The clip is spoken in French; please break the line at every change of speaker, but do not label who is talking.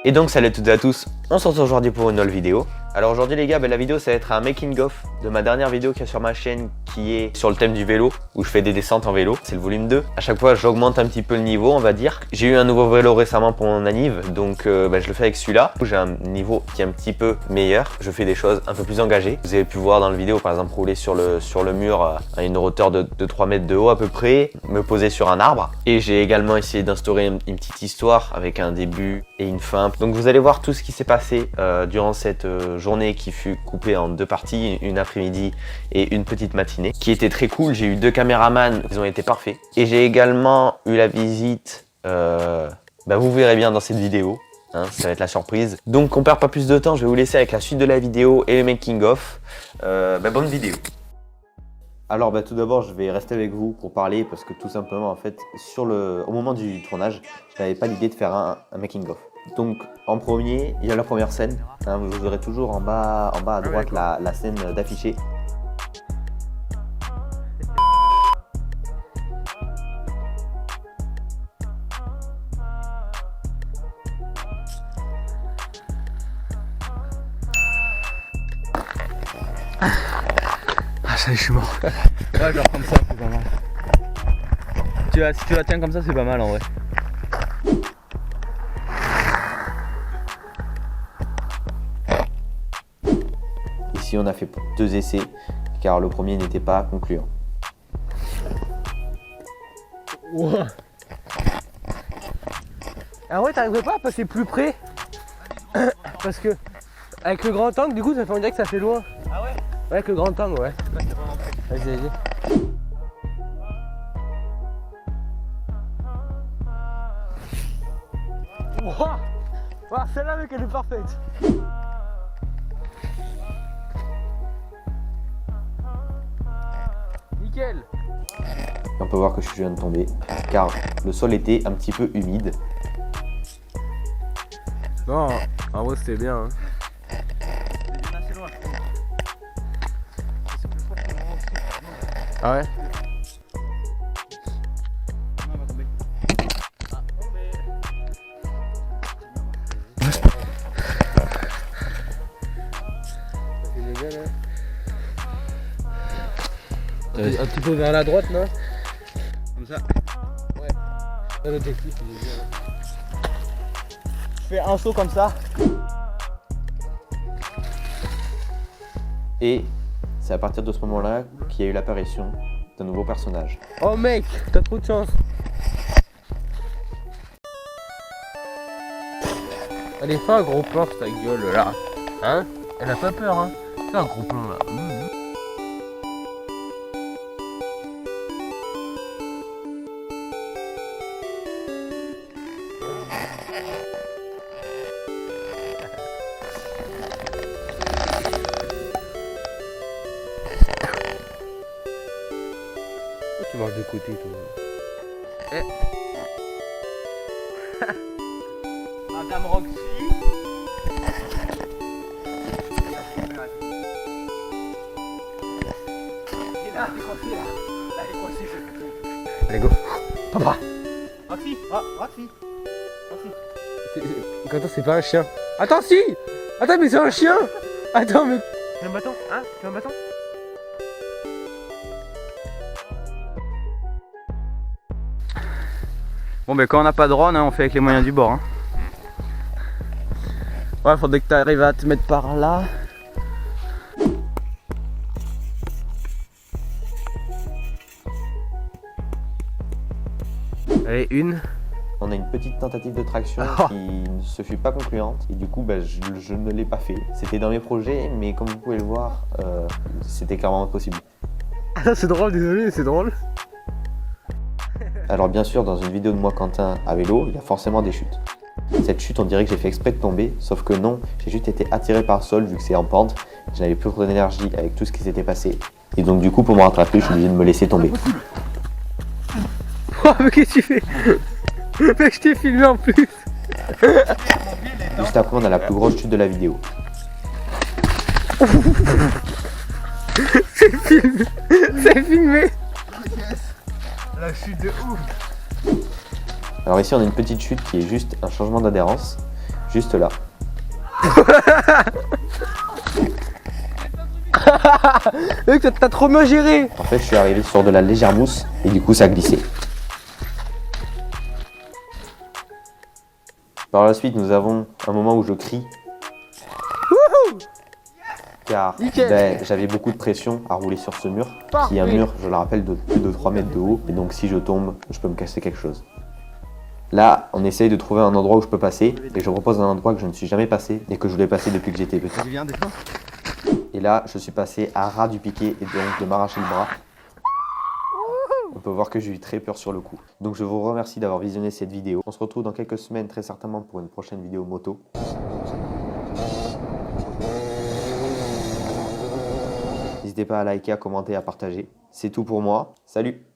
Et donc salut à toutes et à tous, on se retrouve aujourd'hui pour une nouvelle vidéo. Alors aujourd'hui les gars, la vidéo ça va être un making of de ma dernière vidéo qui est sur ma chaîne, qui est sur le thème du vélo, où je fais des descentes en vélo, c'est le volume 2. À chaque fois j'augmente un petit peu le niveau, on va dire. J'ai eu un nouveau vélo récemment pour mon anniv, donc je le fais avec celui-là. J'ai un niveau qui est un petit peu meilleur, je fais des choses un peu plus engagées. Vous avez pu voir dans la vidéo par exemple rouler sur le mur à une hauteur de 3 mètres de haut à peu près, me poser sur un arbre. Et j'ai également essayé d'instaurer une petite histoire avec un début et une fin. Donc vous allez voir tout ce qui s'est passé durant cette journée qui fut coupée en deux parties, une après-midi et une petite matinée, qui était très cool. J'ai eu 2 caméramans, ils ont été parfaits. Et j'ai également eu la visite, vous verrez bien dans cette vidéo, hein, ça va être la surprise. Donc on perd pas plus de temps, je vais vous laisser avec la suite de la vidéo et le making of. Bonne vidéo. Alors tout d'abord je vais rester avec vous pour parler parce que tout simplement en fait au moment du tournage je n'avais pas l'idée de faire un making of. Donc en premier il y a la première scène, hein, vous aurez toujours en bas à droite la scène d'affiché.
Ah ça y est, je suis mort. Ouais, genre comme ça, c'est pas mal. Si tu la tiens comme ça, c'est pas mal en vrai.
Ici on a fait 2 essais car le premier n'était pas concluant.
Wow. Ah ouais, t'arriverais pas à passer plus près? Parce que avec le grand angle, du coup, ça fait on dirait que ça fait loin. Ah ouais? Ouais, avec le grand angle, ouais. Vas-y, vas-y. Wow. Wow, celle-là, mec, elle est parfaite. Nickel.
On peut voir que je viens de tomber car le sol était un petit peu humide.
Non, en vrai, c'était bien. Hein. Ah ouais? Un petit peu vers la droite, non? Comme ça? Ouais. L'objectif, il est bien. Je fais un saut comme ça.
Et c'est à partir de ce moment-là qu'il y a eu l'apparition d'un nouveau personnage.
Oh mec, t'as trop de chance. Allez, fais un gros plan sur ta gueule là. Hein? Elle a pas peur, hein? Fais un gros plan là. Tu marches de côté toi. Eh. Madame Roxy. Il est là, t'es coincé là. Là, il est coincé. Allez go. Papa. Roxy. Ah, Roxy. Roxy. Attends, c'est pas un chien. Attends, si. Attends, mais c'est un chien. Attends, mais... Tu veux un bâton? Hein? Tu veux un bâton? Bon quand on n'a pas de drone, hein, on fait avec les moyens du bord. Hein. Ouais, faudrait que tu arrives à te mettre par là. Allez, une.
On a une petite tentative de traction qui ne se fut pas concluante et du coup je ne l'ai pas fait. C'était dans mes projets mais comme vous pouvez le voir, c'était clairement impossible.
Ah c'est drôle, désolé, c'est drôle.
Alors bien sûr, dans une vidéo de moi Quentin à vélo, il y a forcément des chutes. Cette chute, on dirait que j'ai fait exprès de tomber, sauf que non, j'ai juste été attiré par le sol vu que c'est en pente. Je n'avais plus trop d'énergie avec tout ce qui s'était passé. Et donc du coup, pour me rattraper, je suis obligé de me laisser tomber.
Oh, mais qu'est-ce que tu fais? Mec, je t'ai filmé en plus.
Juste après, on a la plus grosse chute de la vidéo.
C'est filmé. C'est filmé. La chute de ouf.
Alors ici on a une petite chute qui est juste un changement d'adhérence. juste là.
Mec, t'as trop bien géré.
En fait, je suis arrivé sur de la légère mousse et du coup, ça glissait. Par la suite, nous avons un moment où je crie. Car j'avais beaucoup de pression à rouler sur ce mur, qui est un mur, je le rappelle, de plus de 3 mètres de haut. Et donc, si je tombe, je peux me casser quelque chose. Là, on essaye de trouver un endroit où je peux passer. Et je propose un endroit que je ne suis jamais passé et que je voulais passer depuis que j'étais petit. Et là, je suis passé à ras du piquet et donc de m'arracher le bras. On peut voir que j'ai eu très peur sur le coup. Donc je vous remercie d'avoir visionné cette vidéo. On se retrouve dans quelques semaines très certainement pour une prochaine vidéo moto. N'hésitez pas à liker, à commenter, à partager. C'est tout pour moi. Salut!